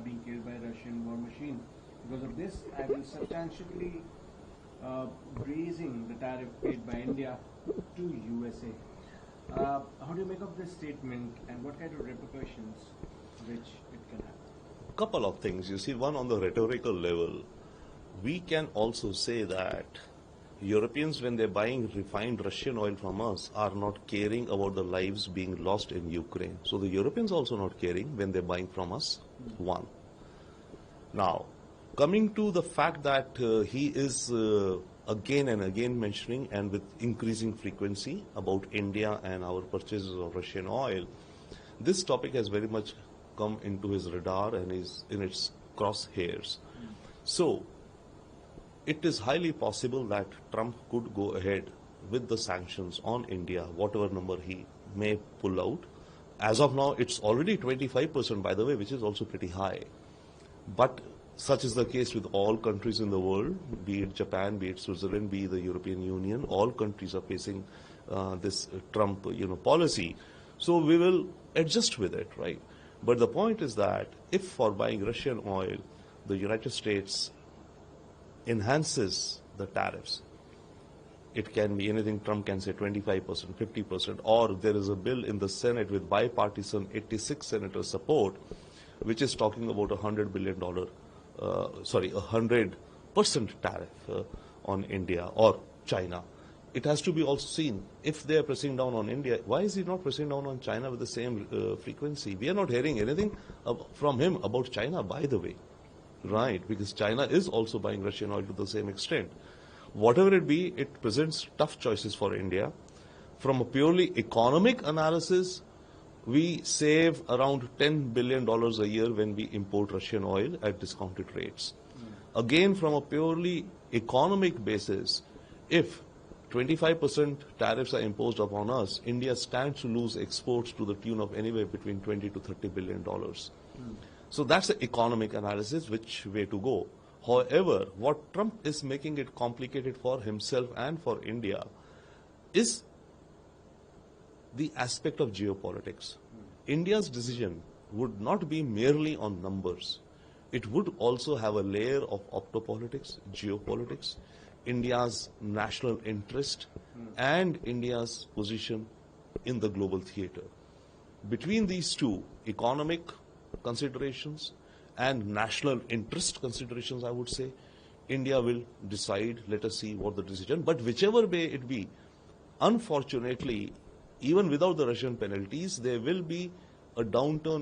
being killed by Russian war machine. Because of this, I will substantially raising the tariff paid by India to USA. How do you make of this statement, and what kind of repercussions which it can have? Couple of things. You see, one, on the rhetorical level, we can also say that Europeans, when they're buying refined Russian oil from us, are not caring about the lives being lost in Ukraine. So the Europeans also not caring when they're buying from us. One. Now, coming to the fact that he is again and again mentioning, and with increasing frequency, about India and our purchases of Russian oil, this topic has very much come into his radar and is in its crosshairs. So, it is highly possible that Trump could go ahead with the sanctions on India, whatever number he may pull out. As of now, it's already 25%, by the way, which is also pretty high. But such is the case with all countries in the world, be it Japan, be it Switzerland, be it the European Union. All countries are facing this Trump, policy. So we will adjust with it, right? But the point is that if for buying Russian oil, the United States enhances the tariffs, it can be anything. Trump can say 25%, 50%, or there is a bill in the Senate with bipartisan 86 senators support, which is talking about $100 billion, 100% tariff on India or China. It has to be also seen, if they are pressing down on India, why is he not pressing down on China with the same frequency? We are not hearing anything from him about China, by the way. Right, because China is also buying Russian oil to the same extent. Whatever it be, it presents tough choices for India. From a purely economic analysis, we save around $10 billion a year when we import Russian oil at discounted rates. Again, from a purely economic basis, if 25% tariffs are imposed upon us, India stands to lose exports to the tune of anywhere between $20 to $30 billion. So that's the economic analysis, which way to go. However, what Trump is making it complicated for himself and for India is the aspect of geopolitics. India's decision would not be merely on numbers. It would also have a layer of optopolitics, geopolitics, India's national interest, and India's position in the global theater. Between these two, economic considerations and national interest considerations, I would say, India will decide. Let us see what the decision. But whichever way it be, unfortunately, even without the Russian penalties, there will be a downturn